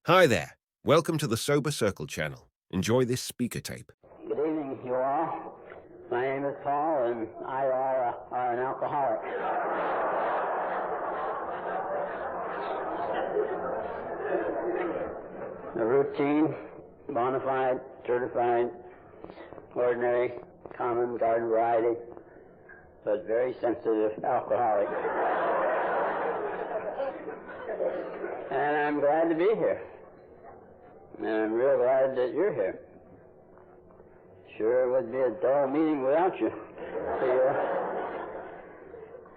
Hi there. Welcome to the SoberCircle channel. Enjoy this speaker tape. Good evening, you all. My name is Paul, and I are an alcoholic. A routine, bona fide, certified, ordinary, common, garden variety, but very sensitive alcoholic. And I'm glad to be here. And I'm real glad that you're here. Sure would be a dull meeting without you.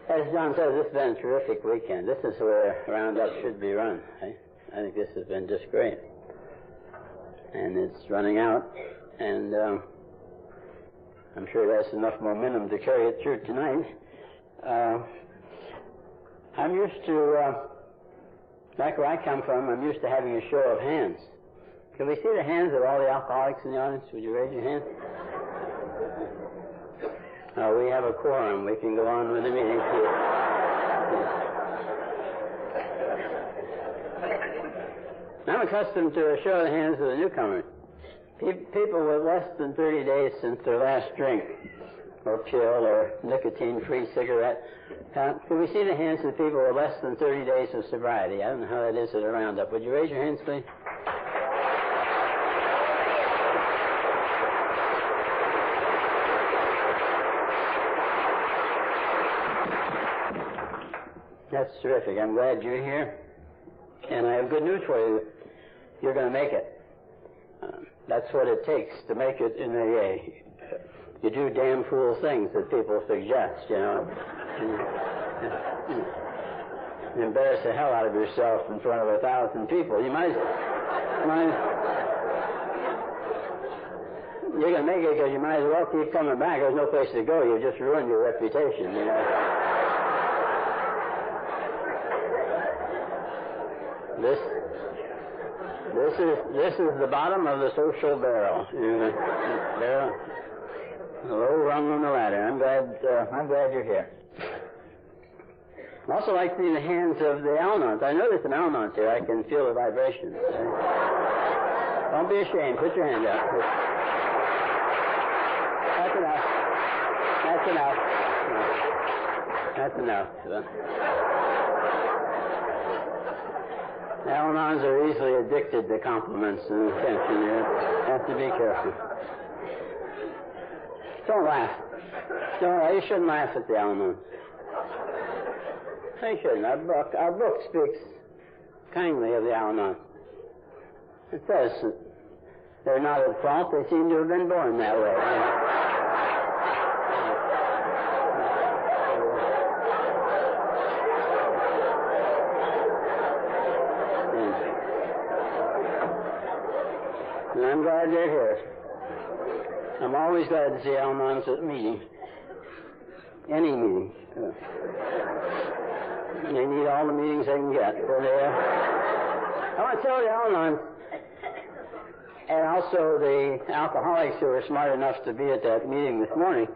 As John says, this has been a terrific weekend. This is where Roundup should be run. I think this has been just great. And it's running out, and I'm sure that's enough momentum to carry it through tonight. I'm used to, back where I come from, I'm used to having a show of hands. Can we see the hands of all the alcoholics in the audience? Would you raise your hand? We have a quorum. We can go on with the meeting. I'm accustomed to a show of the hands of the newcomers. People with less than 30 days since their last drink, or pill, or nicotine-free cigarette. Can we see the hands of people with less than 30 days of sobriety? I don't know how that is at a roundup. Would you raise your hands, please? That's terrific. I'm glad you're here. And I have good news for you. You're going to make it. That's what it takes to make it in AA. You do damn fool things that people suggest, you know. You embarrass the hell out of yourself in front of 1,000 people. You're going to make it because you might as well keep coming back. There's no place to go. You've just ruined your reputation, you know. This is the bottom of the social barrel. Barrel, a low rung on the ladder. I'm glad you're here. I also like to see the hands of the Al-Anons. I know there's some Al-Anons here. I can feel the vibrations. Don't be ashamed. Put your hand out. That's enough. That's enough. That's enough. Al-Anons are easily addicted to compliments and attention. You have to be careful. Don't laugh. You shouldn't laugh at the Al-Anons. You shouldn't. Our book speaks kindly of the Al-Anons. It says that they're not at fault. They seem to have been born that way. You know? And I'm glad they're here. I'm always glad to see Al-Anons at meetings. Any meeting. They need all the meetings they can get. I want to tell the Al-Anons, and also the alcoholics who were smart enough to be at that meeting this morning.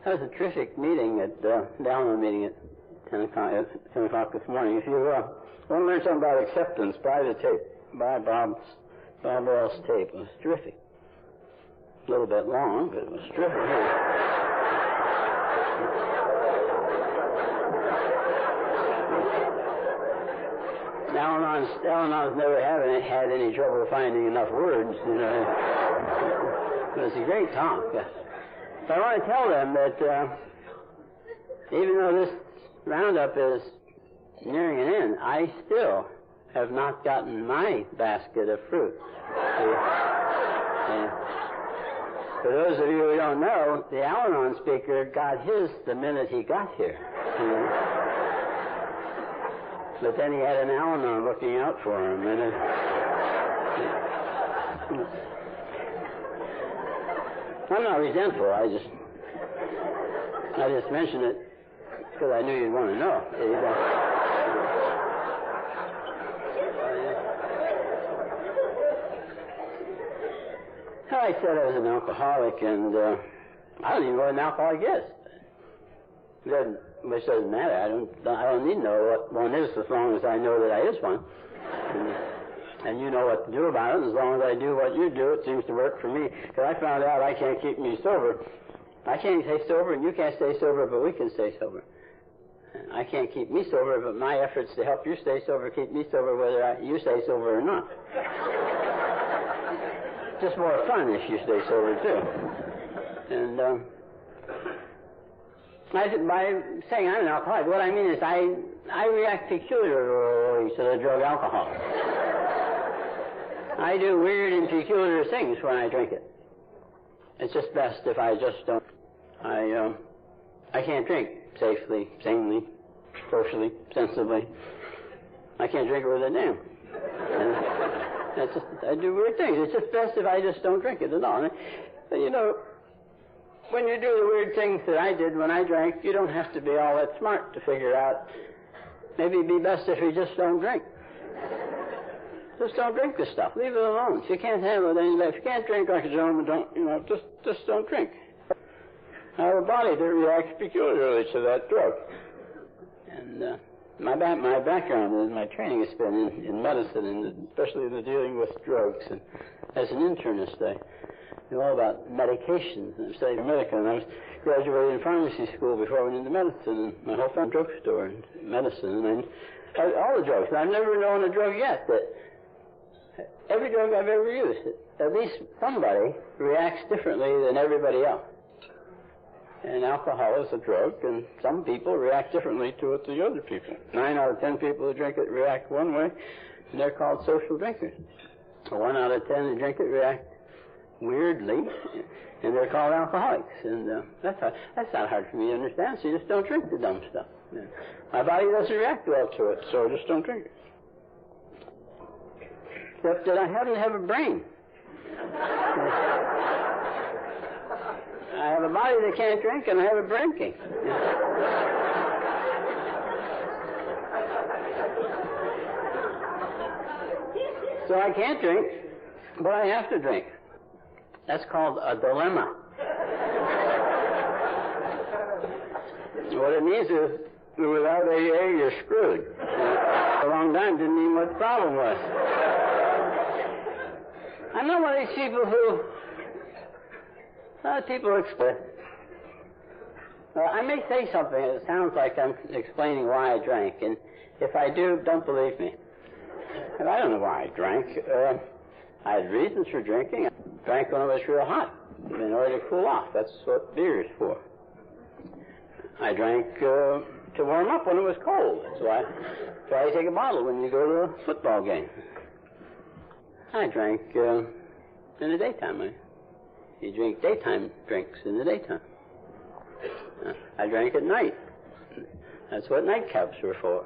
That was a terrific meeting at the Al-Anon meeting at 10 o'clock this morning. If you want to learn something about acceptance, buy the tape. Buy Bob Bell's tape. It was terrific. A little bit long, but it was terrific. Al-Anons never had any trouble finding enough words, you know. It was a great talk. So I want to tell them that even though this roundup is nearing an end, I still have not gotten my basket of fruit. For those of you who don't know, the Al-Anon speaker got his the minute he got here. But then he had an Al-Anon looking out for him. And I'm not resentful. I just mentioned it because I knew you'd want to know. I said I was an alcoholic, and I don't even know what an alcoholic is. Which doesn't matter. I don't need to know what one is as long as I know that I is one. And you know what to do about it. As long as I do what you do, it seems to work for me. Because I found out I can't keep me sober. I can't stay sober, and you can't stay sober, but we can stay sober. I can't keep me sober, but my efforts to help you stay sober keep me sober whether you stay sober or not. Just more fun if you stay sober, too. And by saying I'm an alcoholic, what I mean is I react peculiarly to the drug alcohol. I do weird and peculiar things when I drink it. It's just best if I just don't. I can't drink safely, sanely, socially, sensibly. I can't drink worth a damn. And I do weird things. It's just best if I just don't drink it at all. And, you know, when you do the weird things that I did when I drank, you don't have to be all that smart to figure out. Maybe it'd be best if you just don't drink. Just don't drink this stuff. Leave it alone. If you can't handle it, if you can't drink like a gentleman, just don't drink. I have a body that reacts peculiarly to that drug. And my background and my training has been in medicine, and especially in the dealing with drugs. And as an internist, I know all about medications. And I studied medicine. And I was graduated in pharmacy school before I went into medicine. And my whole family drugstore and medicine. And all the drugs. And I've never known a drug yet that every drug I've ever used, at least somebody reacts differently than everybody else. And alcohol is a drug, and some people react differently to it than the other people. 9 out of 10 people who drink it react one way, and they're called social drinkers. 1 out of 10 who drink it react weirdly, and they're called alcoholics. And that's not hard for me to understand, so you just don't drink the dumb stuff. My body doesn't react well to it, so I just don't drink it. Except that I happen to have a brain. I have a body that can't drink, and I have a drinking. So I can't drink, but I have to drink. That's called a dilemma. What it means is, without AA, you're screwed. For a long time didn't mean what the problem was. I'm not one of these people who people explain. I may say something that sounds like I'm explaining why I drank, and if I do, don't believe me. And I don't know why I drank. I had reasons for drinking. I drank when it was real hot in order to cool off. That's what beer is for. I drank to warm up when it was cold. That's why you take a bottle when you go to a football game. I drank in the daytime. You drink daytime drinks in the daytime. I drank at night. That's what nightcaps were for.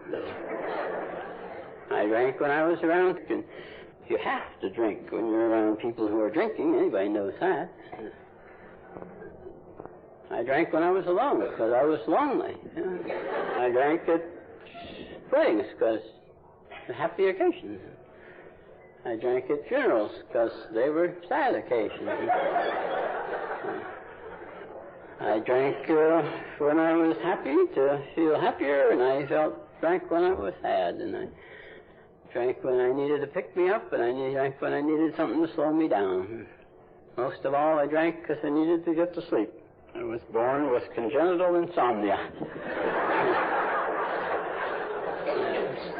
I drank when I was around. You have to drink when you're around people who are drinking. Anybody knows that. I drank when I was alone because I was lonely. I drank at weddings because happy occasions. I drank at funerals because they were sad occasions. I drank when I was happy to feel happier, and I drank when I was sad, and I drank when I needed to pick me up, and I drank when I needed something to slow me down. Most of all, I drank because I needed to get to sleep. I was born with congenital insomnia.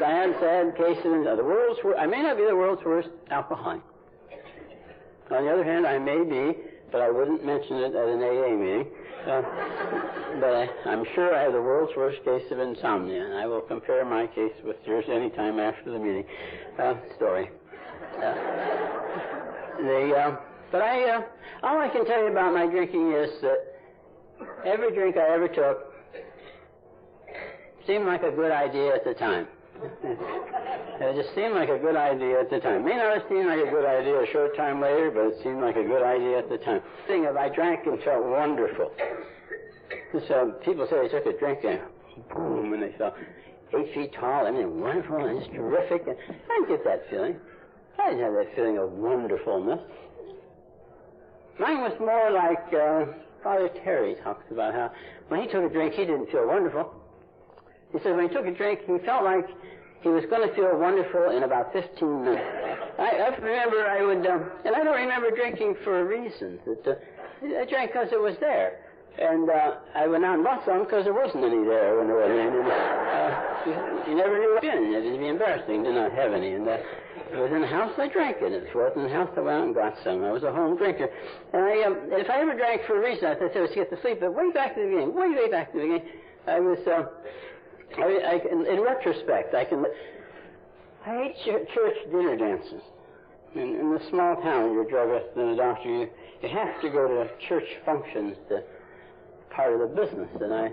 Sad case of the world's worst. I may not be the world's worst alcoholic. On the other hand, I may be, but I wouldn't mention it at an AA meeting. But I'm sure I have the world's worst case of insomnia, and I will compare my case with yours anytime after the meeting. Story. All I can tell you about my drinking is that every drink I ever took seemed like a good idea at the time. It just seemed like a good idea at the time. It may not have seemed like a good idea a short time later, but it seemed like a good idea at the time. I drank and felt wonderful. So people say they took a drink and boom, and they felt 8 feet tall, I mean, wonderful, and it's terrific. And I didn't get that feeling. I didn't have that feeling of wonderfulness. Mine was more like Father Terry talks about how when he took a drink, he didn't feel wonderful. He said when he took a drink, he felt like he was going to feel wonderful in about 15 minutes. remember I would, and I don't remember drinking for a reason. I drank because it was there. And I went out and bought some because there wasn't any there when there wasn't any. You never knew what in it. It'd be embarrassing to not have any. And if it was in the house, I drank it. If it wasn't in the house, I went out and got some. I was a home drinker. And if I ever drank for a reason, I thought it was to get to sleep. But way back to the beginning, way back to the beginning, I was, in retrospect, I hate church dinner dances. In the small town, you're a druggist and a doctor, you have to go to church functions to part of the business. And I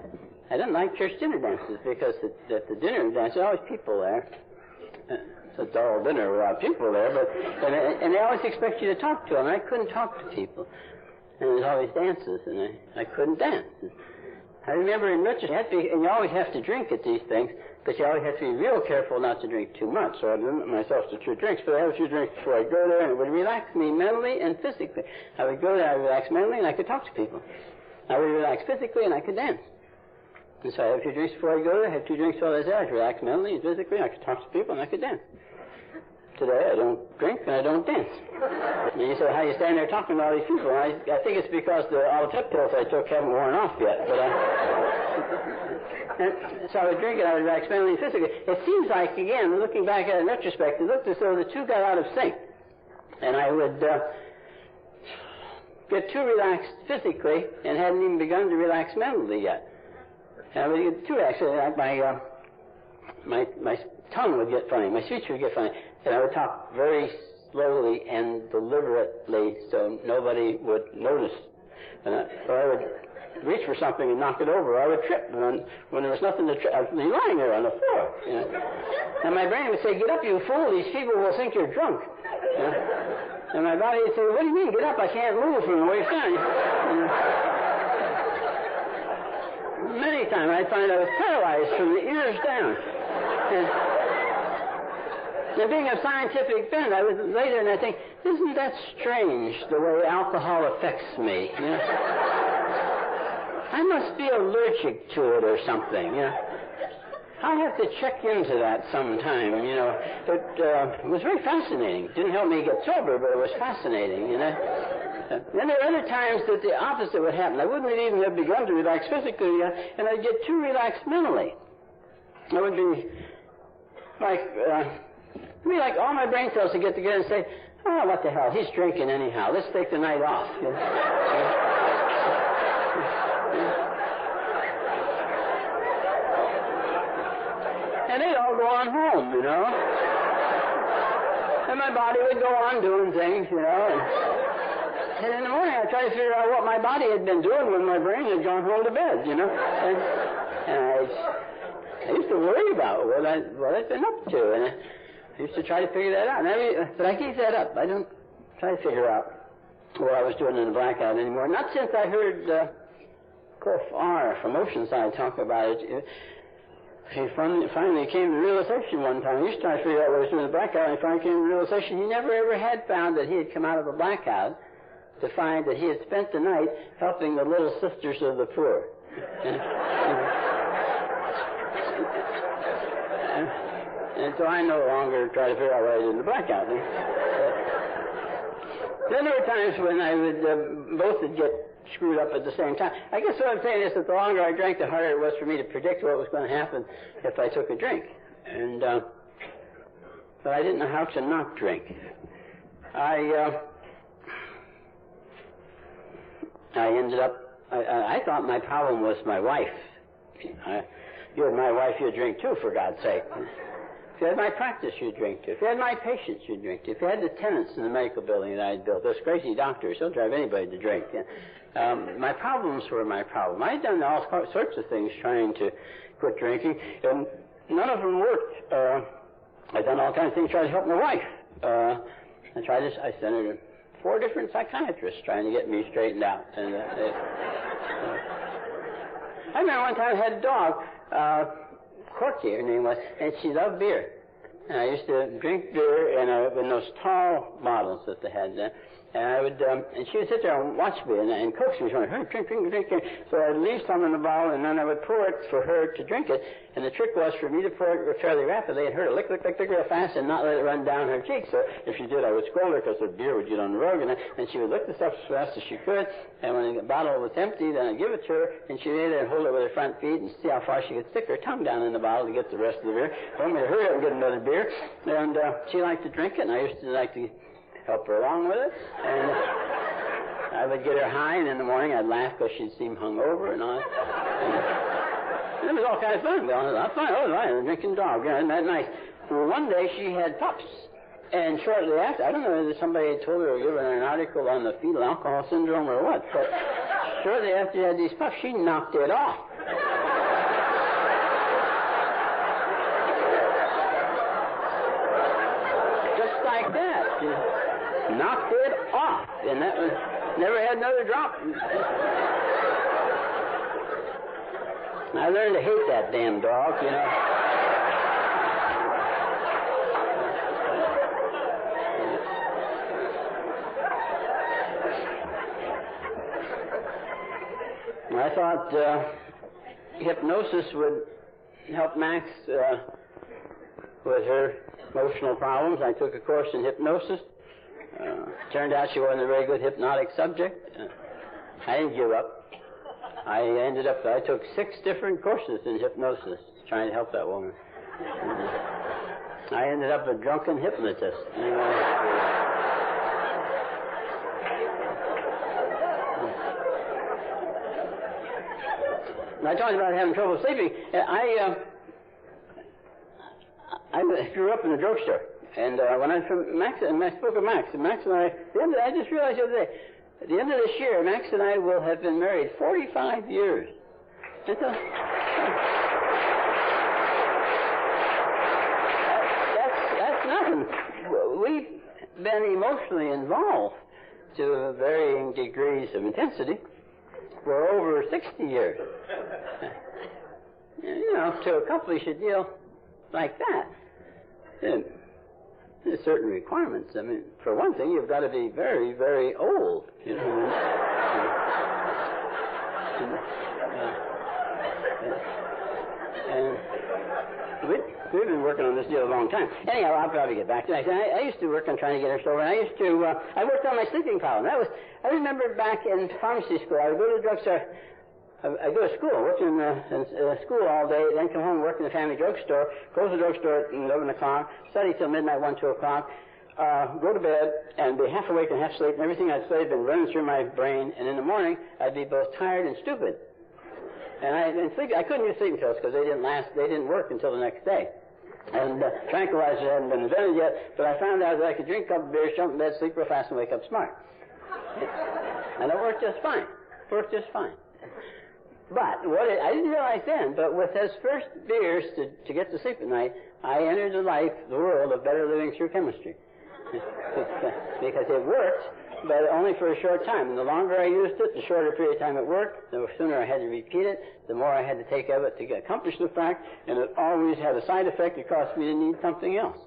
didn't like church dinner dances because at the dinner dance, there are always people there. It's a dull dinner without people there, and they always expect you to talk to them. I couldn't talk to people. And there's always dances, and I couldn't dance. I remember in retrospect, and you always have to drink at these things, but you always have to be real careful not to drink too much. So I limit myself to 2 drinks, but I have a few drinks before I go there, and it would relax me mentally and physically. I would go there, I would relax mentally, and I could talk to people. I would relax physically, and I could dance. And so I have a few drinks before I go there, I have 2 drinks while I was there, I could relax mentally and physically, and I could talk to people, and I could dance. Today, I don't drink and I don't dance. And you say, how you stand there talking to all these people? I think it's because all the pep pills I took haven't worn off yet. But and so I would drink and I would relax mentally and physically. It seems like, again, looking back at it in retrospect, it looked as though the two got out of sync. And I would get too relaxed physically and hadn't even begun to relax mentally yet. And I would get too relaxed. Like my tongue would get funny, my speech would get funny. And I would talk very slowly and deliberately so nobody would notice. Or I would reach for something and knock it over. Or I would trip. And when there was nothing to trip, I would be lying there on the floor. You know? And my brain would say, get up, you fool. These people will think you're drunk. You know? And my body would say, what do you mean, get up? I can't move from the waist down. You know? Many times I'd find I was paralyzed from the ears down. And being a scientific bent, I was later and I think, isn't that strange, the way alcohol affects me? You know? I must be allergic to it or something, you know. I'll have to check into that sometime, you know. It was very fascinating. It didn't help me get sober, but it was fascinating, you know. Then there were other times that the opposite would happen. I wouldn't even have begun to relax physically yet, and I'd get too relaxed mentally. I would be like all my brain cells would get together and say, oh, what the hell, he's drinking anyhow. Let's take the night off. You know? And they'd all go on home, you know. And my body would go on doing things, you know. And in the morning I'd try to figure out what my body had been doing when my brain had gone home to bed, you know. And I used to worry about what I'd been up to, and I used to try to figure that out. But I gave that up. I don't try to figure out what I was doing in the blackout anymore. Not since I heard Cliff R. from Oceanside talk about it. He finally came to realization one time. He used to try to figure out what he was doing in the blackout, and he finally came to realization he never ever had found that he had come out of a blackout to find that he had spent the night helping the little sisters of the poor. And so I no longer try to figure out what I did in the blackout. Then there were times when I would, both would get screwed up at the same time. I guess what I'm saying is that the longer I drank, the harder it was for me to predict what was going to happen if I took a drink. And, but I didn't know how to not drink. I ended up, I thought my problem was my wife. You had my wife, you'd drink too, for God's sake. If you had my practice, you'd drink too. If you had my patients, you'd drink too. If you had the tenants in the medical building that I'd built, those crazy doctors, they'll drive anybody to drink. My problems were my problem. I'd done all sorts of things trying to quit drinking, and none of them worked. I'd done all kinds of things trying to help my wife. I sent her to 4 different psychiatrists trying to get me straightened out. And I remember one time I had a dog, Corky, her name was, and she loved beer. And I used to drink beer in those tall bottles that they had there. And I would, and she would sit there and watch me and coax me, going, hey, drink, drink, drink, drink. So I'd leave some in the bottle, and then I would pour it for her to drink it. And the trick was for me to pour it fairly rapidly and her to lick real fast and not let it run down her cheeks. So if she did, I would scold her because the beer would get on the rug, and she would lick the stuff as fast as she could. And when the bottle was empty, then I'd give it to her, and she'd lay there and hold it with her front feet and see how far she could stick her tongue down in the bottle to get the rest of the beer. Told me to hurry up and get another beer. And she liked to drink it, and I used to like to help her along with it. And I would get her high, and in the morning I'd laugh because she'd seem hungover and all. And it was all kind of fun. I'm fine. Oh, I'm drinking dog. Yeah, isn't that nice? Well, one day she had pups. And shortly after, I don't know whether somebody had told her or given her an article on the fetal alcohol syndrome or what, but shortly after she had these pups, she knocked it off. Just like that. She knocked it off. And that was, never had another drop. I learned to hate that damn dog, you know. I thought hypnosis would help Max with her emotional problems. I took a course in hypnosis. Turned out she wasn't a very good hypnotic subject. I didn't give up. I took 6 different courses in hypnosis trying to help that woman. I ended up a drunken hypnotist. I talked about having trouble sleeping. I grew up in a drugstore, and when I from Max, and I spoke of Max, and I just realized the other day, at the end of this year, Max and I will have been married 45 years. That's nothing. We've been emotionally involved to varying degrees of intensity for over 60 years. You know, to accomplish a deal like that, there's certain requirements. I mean, for one thing, you've got to be very, very old. You know. And we've been working on this deal a long time. Anyhow, I'll probably get back to that. I used to work on trying to get her sober, and I worked on my sleeping problem. I remember back in pharmacy school, I would go to the drugstore. I go to school, work in school all day, then come home, work in the family drugstore, close the drugstore at 11 o'clock, study till midnight, 1, 2 o'clock, go to bed, and be half awake and half asleep, and everything I'd studied had been running through my brain, and in the morning, I'd be both tired and stupid. And I couldn't use sleeping pills because they didn't work until the next day. And tranquilizers hadn't been invented yet, but I found out that I could drink a couple of beers, jump in bed, sleep real fast, and wake up smart. And it worked just fine. But I didn't realize then, but with those first beers to get to sleep at night, I entered the world of better living through chemistry. Because it worked, but only for a short time. And the longer I used it, the shorter period of time it worked, the sooner I had to repeat it, the more I had to take of it to accomplish the fact, and it always had a side effect. It caused me to need something else.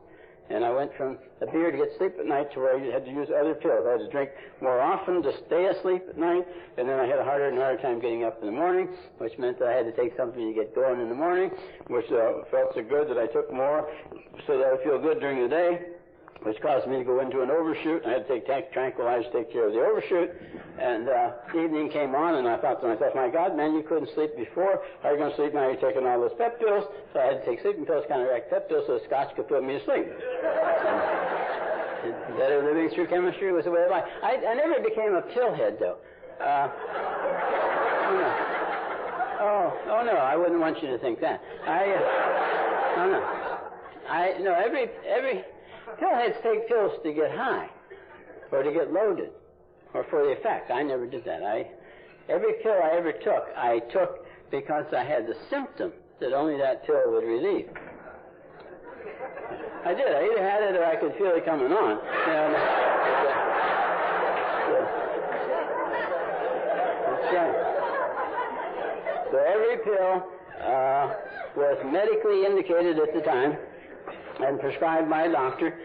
And I went from a beer to get sleep at night to where I had to use other pills. I had to drink more often to stay asleep at night, and then I had a harder and harder time getting up in the morning, which meant that I had to take something to get going in the morning, which felt so good that I took more so that I would feel good during the day, which caused me to go into an overshoot. I had to take tranquilizers to take care of the overshoot. And evening came on, and I thought to myself, my God, man, you couldn't sleep before. How are you going to sleep now? You're taking all those pep pills. So I had to take sleeping pills, counteract pep pills, so the scotch could put me to sleep. Better living through chemistry was the way of life. I never became a pillhead, though. Oh no, I wouldn't want you to think that. Every pillheads take pills to get high, or to get loaded, or for the effect. I never did that. Every pill I ever took, I took because I had the symptom that only that pill would relieve. I did. I either had it or I could feel it coming on. And, that's right. So every pill was medically indicated at the time and prescribed by a doctor,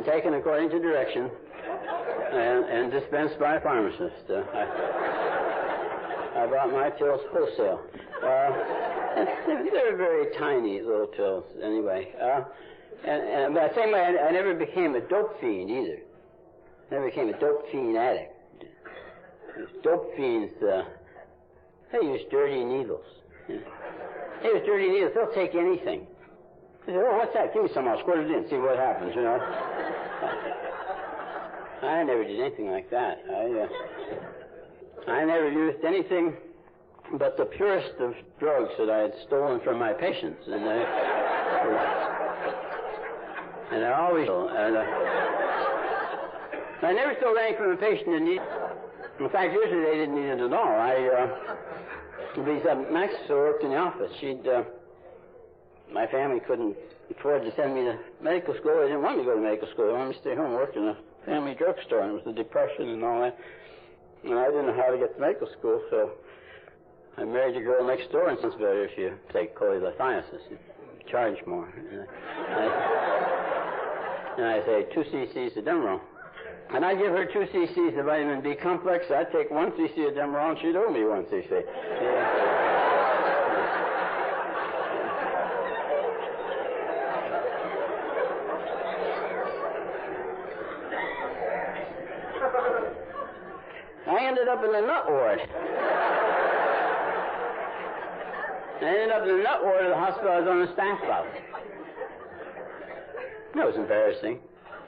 and taken according to direction and dispensed by a pharmacist. I bought my pills wholesale. They're very tiny little pills, anyway. But the same way, I never became a dope fiend either. Never became a dope fiend addict. Dope fiends, they use dirty needles. They use dirty needles. They'll take anything. They say, oh, what's that? Give me some. I'll squirt it in, see what happens, you know. I never did anything like that. I never used anything but the purest of drugs that I had stolen from my patients. And I always... I never stole anything from a patient that needed... In fact, usually they didn't need it at all. Max worked in the office. My family couldn't afford to send me to medical school. They didn't want me to go to medical school. They wanted me to stay home and work in a family drugstore, and it was the Depression and all that. And I didn't know how to get to medical school, so I married a girl next door, and it's better if you take cholelithiasis. You charge more. And I say 2 cc's of Demerol. And I give her 2 cc's of vitamin B complex. I'd take 1 cc of Demerol, and she'd owe me 1 cc. I ended up in the nut ward. I ended up in the nut ward of the hospital I was on the staff of. That was embarrassing.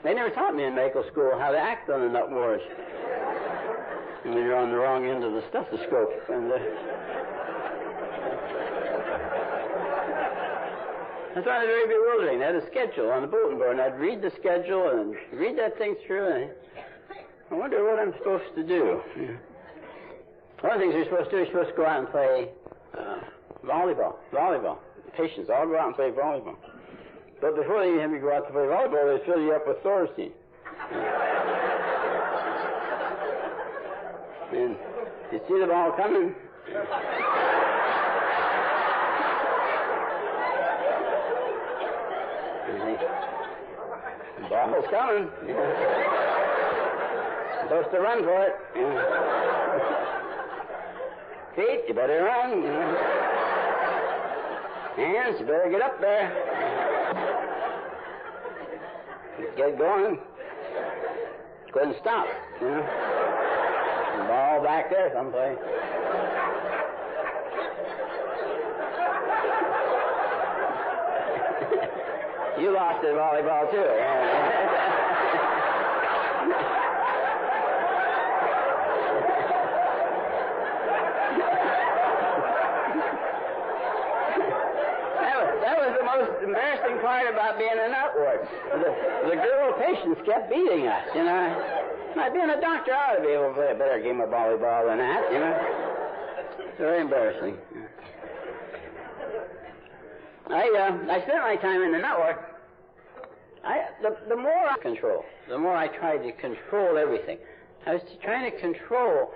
They never taught me in medical school how to act on the nut ward when you're on the wrong end of the stethoscope. And I found it very bewildering. They had a schedule on the bulletin board, and I'd read the schedule and read that thing through, and I wonder what I'm supposed to do. One of the things you're supposed to do is you're supposed to go out and play volleyball. Patients all go out and play volleyball. But before they have you go out to play volleyball, they fill you up with Thorazine. And you see the ball coming. The ball's coming. You're supposed to run for it. Feet, you better run. Hands, you better get up there. Get going. Couldn't stop. You know? The ball back there someplace. You lost at volleyball too. That was the most embarrassing part about being a nut ward. The girl patients kept beating us, you know. Being a doctor, I ought to be able to play a better game of volleyball than that, you know. It's very embarrassing. I spent my time in the nut ward. The more I control, the more I tried to control everything. I was trying to control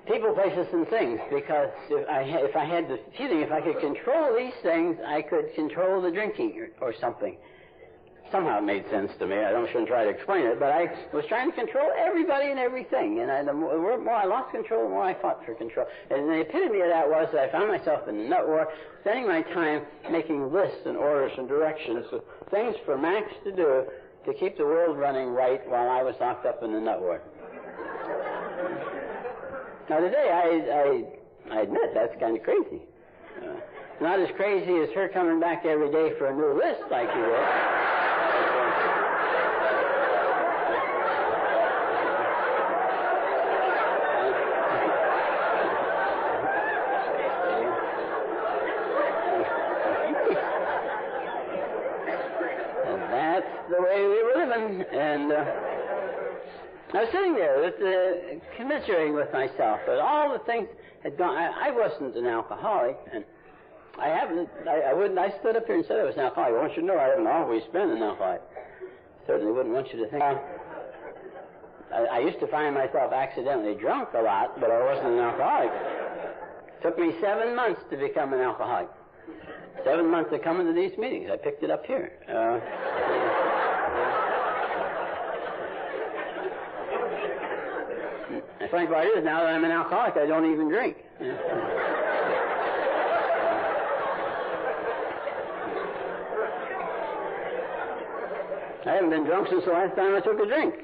people, places, and things, because if I had the feeling if I could control these things, I could control the drinking or something. Somehow it made sense to me. I shouldn't try to explain it, but I was trying to control everybody and everything, and the more I lost control, the more I fought for control. And the epitome of that was that I found myself in the nut ward, spending my time making lists and orders and directions, things for Max to do to keep the world running right while I was locked up in the nut ward. Now today, I admit that's kind of crazy. Not as crazy as her coming back every day for a new list like you did. And that's the way we were living. And I was sitting there commiserating with myself that all the things had gone. I wasn't an alcoholic, and I stood up here and said I was an alcoholic. I want you to know I haven't always been an alcoholic. Certainly wouldn't want you to think. I used to find myself accidentally drunk a lot, but I wasn't an alcoholic. It took me 7 months to become an alcoholic. 7 months of coming to these meetings. I picked it up here. funny part is, now that I'm an alcoholic, I don't even drink. I haven't been drunk since the last time I took a drink.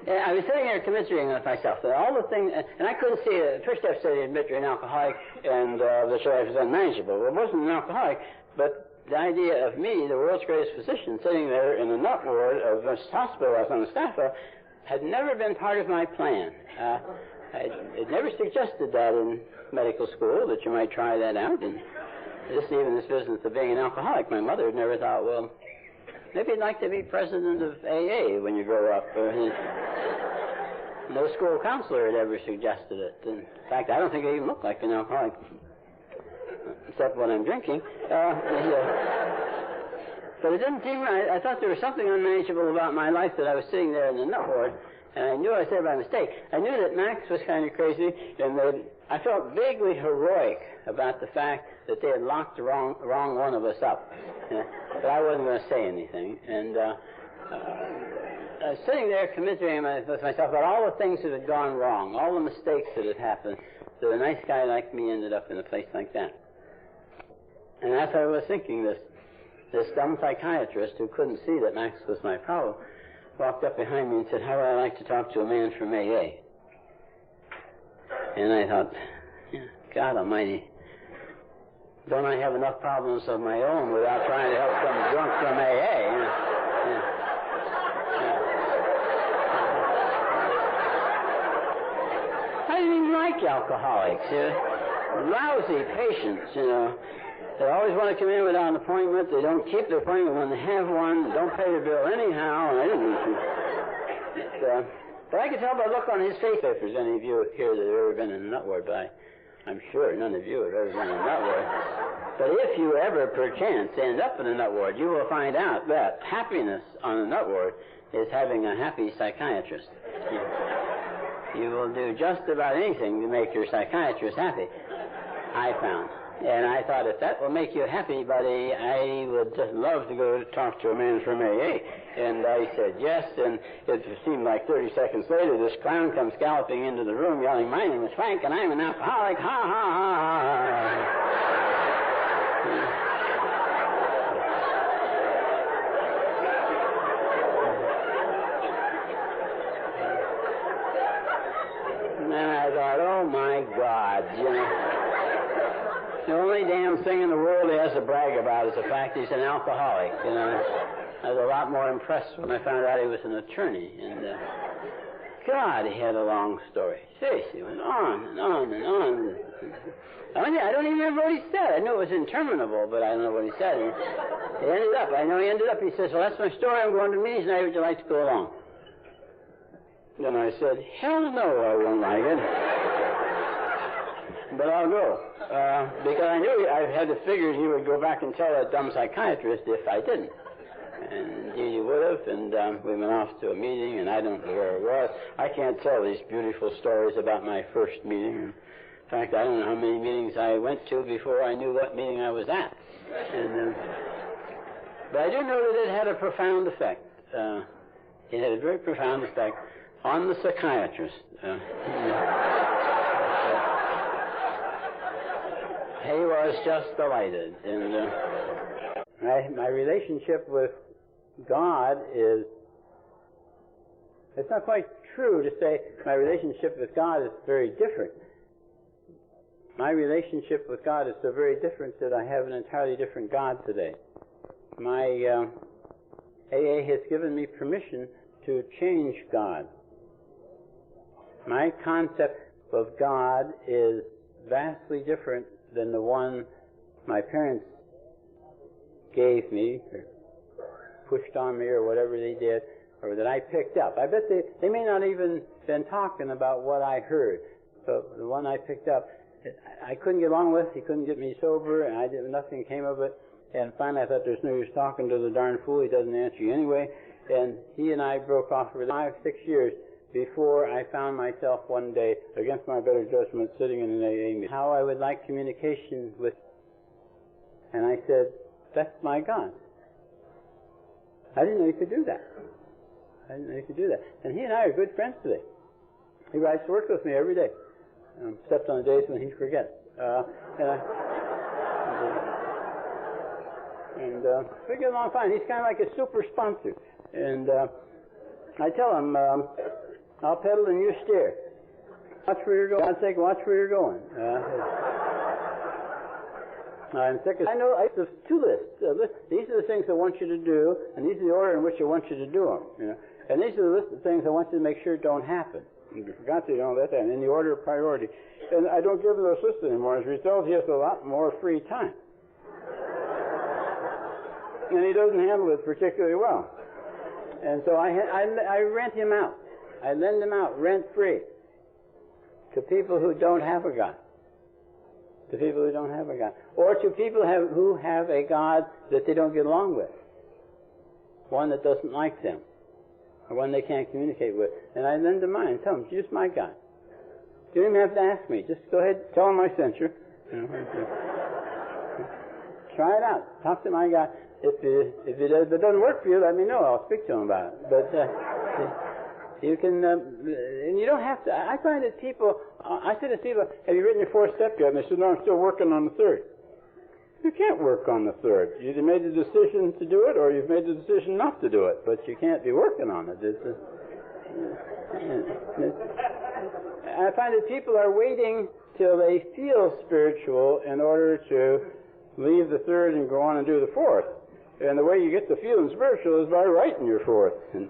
I was sitting there commiserating with myself that all the things, and I couldn't see it. First step said, admit you're an alcoholic, and that your life is unmanageable. Well, I wasn't an alcoholic, but the idea of me, the world's greatest physician, sitting there in the nut ward of this hospital I was on the staff of, had never been part of my plan. It never suggested that in medical school, that you might try that out. And even this business of being an alcoholic, my mother had never thought, well, maybe you'd like to be president of AA when you grow up. No school counselor had ever suggested it. In fact, I don't think I even look like an alcoholic, except when I'm drinking. But it didn't seem right. I thought there was something unmanageable about my life that I was sitting there in the nut ward, and I knew I said it by mistake. I knew that Max was kind of crazy, and that I felt vaguely heroic about the fact that they had locked the wrong one of us up. But I wasn't going to say anything. And I was sitting there commiserating with myself about all the things that had gone wrong, all the mistakes that had happened, that a nice guy like me ended up in a place like that. And as I was thinking this dumb psychiatrist who couldn't see that Max was my problem walked up behind me and said, how would I like to talk to a man from AA? And I thought, God almighty, don't I have enough problems of my own without trying to help some drunk from AA? I didn't even like alcoholics. Lousy patients, They always want to come in without an appointment. They don't keep their appointment when they have one. They don't pay their bill anyhow. But I could tell by the look on his face if there's any of you here that have ever been in a nut ward, but I'm sure none of you have ever been in a nut ward. But if you ever, perchance, end up in a nut ward, you will find out that happiness on a nut ward is having a happy psychiatrist. You will do just about anything to make your psychiatrist happy, I found. And I thought, if that will make you happy, buddy, I would just love to go talk to a man from AA. And I said yes, and it seemed like 30 seconds later, this clown comes galloping into the room yelling, my name is Frank, and I'm an alcoholic, ha, ha, ha, ha. And I thought, oh, my God, The only damn thing in the world he has to brag about is the fact he's an alcoholic, I was a lot more impressed when I found out he was an attorney. And, God, he had a long story. Seriously, he went on and on and on. I don't even remember what he said. I knew it was interminable, but I don't know what he said. And he says, well, that's my story. I'm going to meetings tonight. Would you like to go along? Then I said, hell no, I won't like it. But I'll go. Because I knew I had to figure he would go back and tell that dumb psychiatrist if I didn't. And indeed he would have, and we went off to a meeting, and I don't know where it was. I can't tell these beautiful stories about my first meeting. In fact, I don't know how many meetings I went to before I knew what meeting I was at. But I do know that it had a profound effect. It had a very profound effect on the psychiatrist. He was just delighted. And my relationship with God is, it's not quite true to say my relationship with God is very different. My relationship with God is so very different that I have an entirely different God today. My AA has given me permission to change God. My concept of God is vastly different than the one my parents gave me, or pushed on me, or whatever they did, or that I picked up. I bet they may not even been talking about what I heard. But the one I picked up, I couldn't get along with. He couldn't get me sober, and nothing came of it. And finally I thought, there's no use talking to the darn fool. He doesn't answer you anyway. And he and I broke off for 5-6 years before I found myself one day, against my better judgment, sitting in an AA meeting. How I would like communication with, and I said, that's my God. I didn't know you could do that. I didn't know you could do that. And he and I are good friends today. He writes to work with me every day, except on the days when he forgets. We get along fine. He's kind of like a super sponsor. And I tell him, I'll pedal and you steer. Watch where you're going. God's sake, watch where you're going. I'm sick of, I know I have two lists. These are the things I want you to do, and these are the order in which I want you to do them. You know? And these are the list of things I want you to make sure don't happen. If you forgot to, don't let that in the order of priority. And I don't give him those lists anymore. As a result, he has a lot more free time. And he doesn't handle it particularly well. And so I rent him out. I lend him out rent-free to people who don't have a God. To people who don't have a God. Or to people who have a God that they don't get along with. One that doesn't like them. Or one they can't communicate with. And I lend him mine and tell him, use my God. You don't even have to ask me. Just go ahead, tell him I sent you. Try it out. Talk to my God. If it doesn't work for you, let me know. I'll speak to him about it. But you can, and you don't have to. I find that people, I say to people, have you written your fourth step yet? And they said, no, I'm still working on the third. You can't work on the third. You either made the decision to do it or you've made the decision not to do it. But you can't be working on it. I find that people are waiting till they feel spiritual in order to leave the third and go on and do the fourth. And the way you get to feeling spiritual is by writing your fourth. And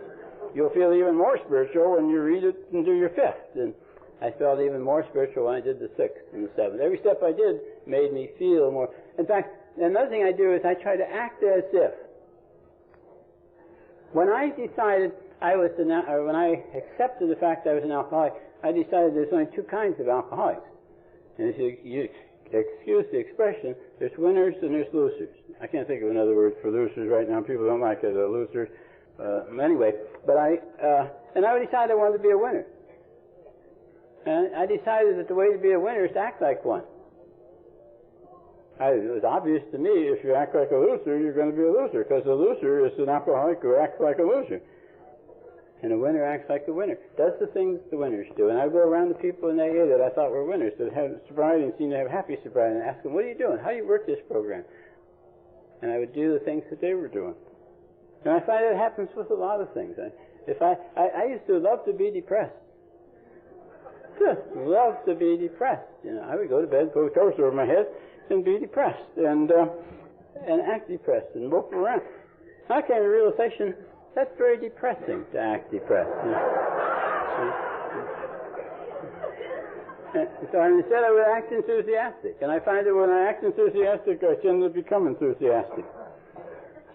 you'll feel even more spiritual when you read it and do your fifth. And I felt even more spiritual when I did the sixth and the seventh. Every step I did made me feel more. In fact, another thing I do is I try to act as if. When I decided when I accepted the fact that I was an alcoholic, I decided there's only two kinds of alcoholics. And if you excuse the expression, there's winners and there's losers. I can't think of another word for losers right now. People don't like it, losers. Anyway, but I decided I wanted to be a winner. And I decided that the way to be a winner is to act like one. It was obvious to me, if you act like a loser, you're going to be a loser, because a loser is an alcoholic who acts like a loser. And a winner acts like a winner. Does the things the winners do. And I go around to people in AA that I thought were winners, that have sobriety and seem to have happy sobriety, and ask them, what are you doing? How do you work this program? And I would do the things that they were doing. And I find that happens with a lot of things. I used to love to be depressed. Just love to be depressed. You know, I would go to bed, put covers over my head, and be depressed, and act depressed, and mope around. I came to the realization that's very depressing to act depressed. You know? So instead I would act enthusiastic. And I find that when I act enthusiastic, I tend to become enthusiastic.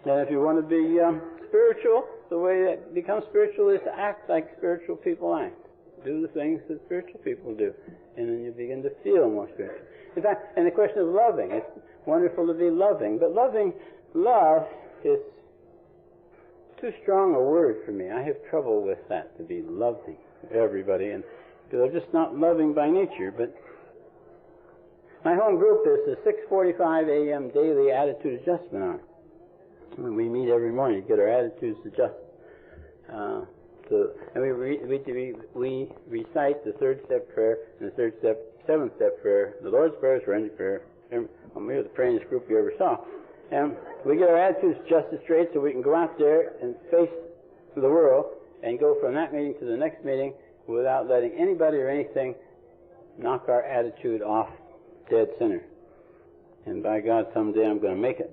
And if you want to be spiritual, the way that becomes spiritual is to act like spiritual people act. Do the things that spiritual people do. And then you begin to feel more spiritual. In fact, and the question of loving, it's wonderful to be loving. But love is too strong a word for me. I have trouble with that, to be loving everybody. And because I'm just not loving by nature. But my home group is the 6:45 a.m. daily attitude adjustment hour. When we meet every morning to get our attitudes adjusted. And we recite the third step prayer and the seventh step prayer, the Lord's Prayer, Serenity Prayer. We were the prayingest group you ever saw. And we get our attitudes adjusted straight so we can go out there and face the world and go from that meeting to the next meeting without letting anybody or anything knock our attitude off dead center. And by God, someday I'm going to make it.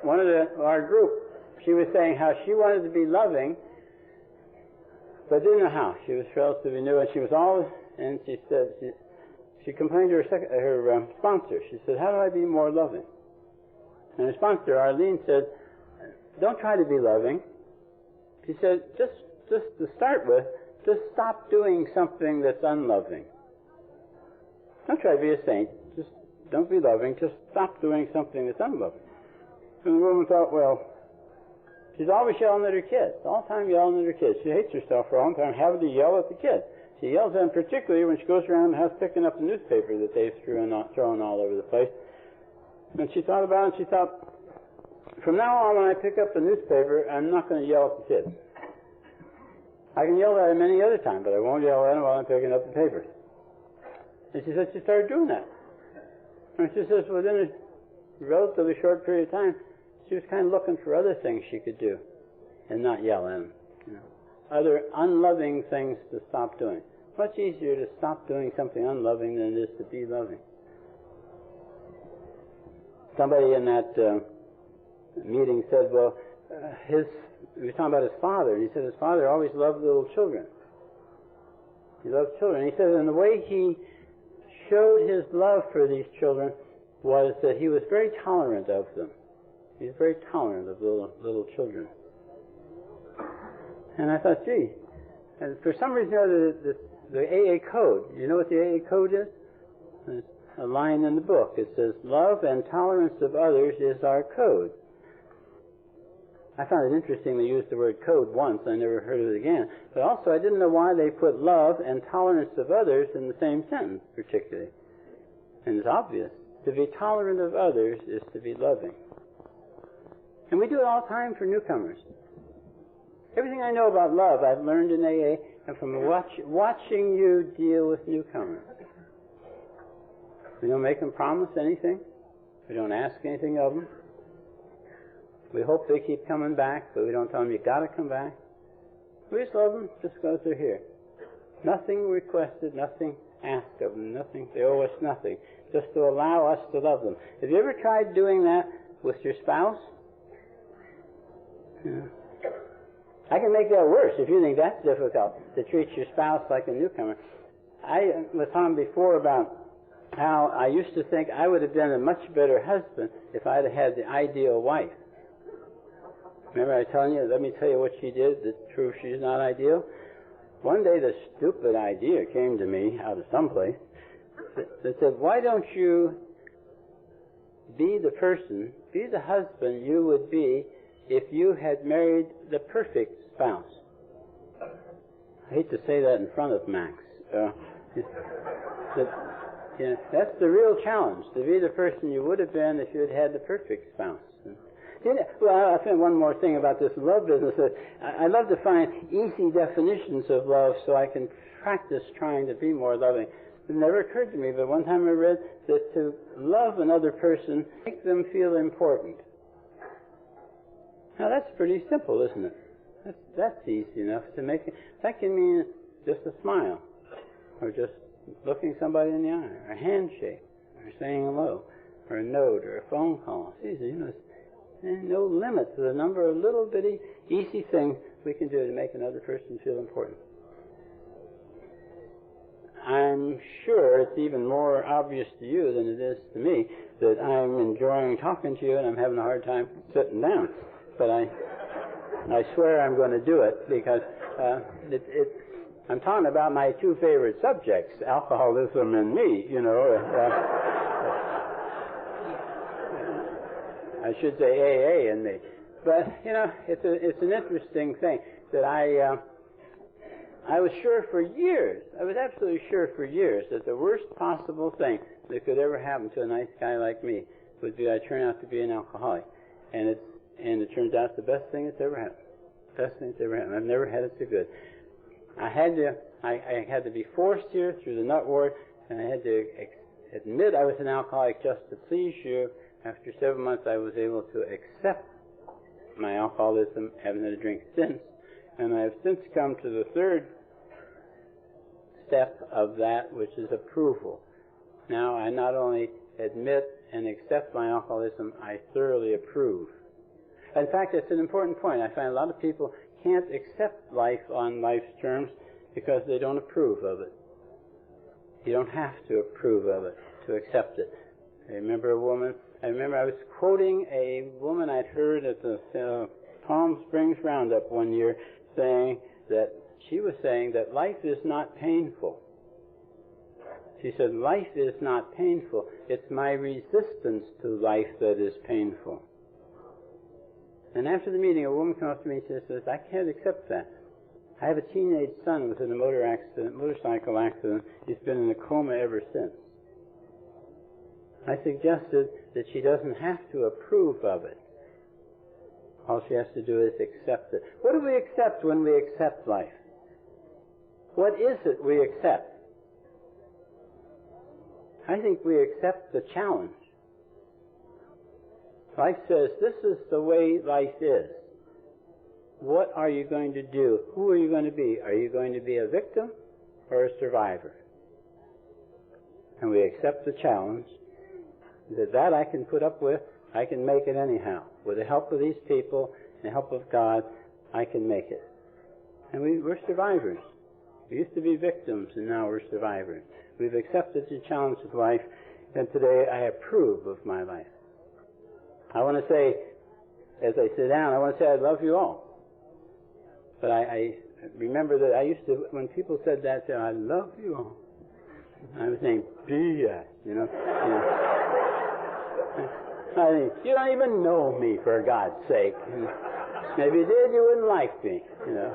One of our group, she was saying how she wanted to be loving, but didn't know how. She was relatively new, and she was always, and she said, she complained to her sponsor. She said, how do I be more loving? And her sponsor, Arlene, said, don't try to be loving. She said, just to start with, just stop doing something that's unloving. Don't try to be a saint. Just don't be loving. Just stop doing something that's unloving. And the woman thought, well, she's always yelling at her kids, all the time yelling at her kids. She hates herself for a long time having to yell at the kids. She yells at them particularly when she goes around the house picking up the newspaper that they've thrown all over the place. And she thought about it, and she thought, from now on, when I pick up the newspaper, I'm not going to yell at the kids. I can yell at them any other time, but I won't yell at them while I'm picking up the paper. And she said she started doing that. And she says within a relatively short period of time, she was kind of looking for other things she could do and not yell at them. You know, other unloving things to stop doing. Much easier to stop doing something unloving than it is to be loving. Somebody in that meeting said, well, he was talking about his father, and he said his father always loved little children. He loved children. He said, and the way he showed his love for these children was that he was very tolerant of them. He was very tolerant of little children. And I thought, gee, and for some reason or other, the AA code, you know what the AA code is? There's a line in the book. It says, love and tolerance of others is our code. I found it interesting they used the word code once. I never heard of it again. But also, I didn't know why they put love and tolerance of others in the same sentence, particularly. And it's obvious. To be tolerant of others is to be loving. And we do it all the time for newcomers. Everything I know about love I've learned in AA and from watching you deal with newcomers. We don't make them promise anything. We don't ask anything of them. We hope they keep coming back, but we don't tell them, you got to come back. We just love them just because they're here. Nothing requested, nothing asked of them, nothing. They owe us nothing. Just to allow us to love them. Have you ever tried doing that with your spouse? Yeah. I can make that worse if you think that's difficult, to treat your spouse like a newcomer. I was talking before about how I used to think I would have been a much better husband if I'd have had the ideal wife. Remember I telling you, let me tell you what she did that proves she's not ideal? One day the stupid idea came to me out of someplace that said, why don't you be the person, be the husband you would be if you had married the perfect spouse? I hate to say that in front of Max. That's the real challenge, to be the person you would have been if you had had the perfect spouse. Well, I'll say one more thing about this love business. I love to find easy definitions of love so I can practice trying to be more loving. It never occurred to me, but one time I read that to love another person, make them feel important. Now that's pretty simple, isn't it? That's easy enough to make it. That can mean just a smile, or just looking somebody in the eye, or a handshake, or saying hello, or a note, or a phone call. It's easy, there's no limit to the number of little bitty easy things we can do to make another person feel important. I'm sure it's even more obvious to you than it is to me that I'm enjoying talking to you and I'm having a hard time sitting down. But I swear I'm going to do it because I'm talking about my two favorite subjects, alcoholism and me, I should say AA and me. But, it's an interesting thing that I was sure for years, I was absolutely sure for years that the worst possible thing that could ever happen to a nice guy like me would be I turn out to be an alcoholic. And it turns out the best thing that's ever happened. Best thing that's ever happened. I've never had it so good. I had to be forced here through the nut ward, and I had to admit I was an alcoholic just to please you. After 7 months, I was able to accept my alcoholism, haven't had a drink since, and I have since come to the third step of that, which is approval. Now, I not only admit and accept my alcoholism, I thoroughly approve. In fact, it's an important point. I find a lot of people can't accept life on life's terms because they don't approve of it. You don't have to approve of it to accept it. I remember I was quoting a woman I'd heard at the Palm Springs Roundup one year she was saying that life is not painful. She said, life is not painful. It's my resistance to life that is painful. And after the meeting, a woman came up to me and says, I can't accept that. I have a teenage son who was in a motorcycle accident. He's been in a coma ever since. I suggested that she doesn't have to approve of it. All she has to do is accept it. What do we accept when we accept life? What is it we accept? I think we accept the challenge. Life says, this is the way life is. What are you going to do? Who are you going to be? Are you going to be a victim or a survivor? And we accept the challenge that I can put up with. I can make it anyhow. With the help of these people and the help of God, I can make it. And we're survivors. We used to be victims, and now we're survivors. We've accepted the challenge of life, and today I approve of my life. I want to say, as I sit down, I want to say I love you all. But I remember that I used to, when people said that, say, I love you all. I was saying, BS, you know. I think, you don't even know me, for God's sake. And maybe you did, you wouldn't like me, you know.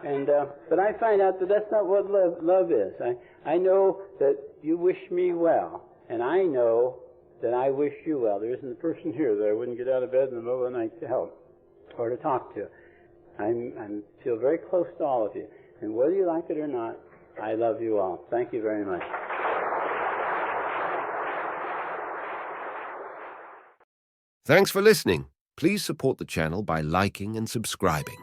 And but I find out that that's not what love is. I know that you wish me well, and I know that I wish you well. There isn't a person here that I wouldn't get out of bed in the middle of the night to help or to talk to. I feel very close to all of you. And whether you like it or not, I love you all. Thank you very much. Thanks for listening. Please support the channel by liking and subscribing.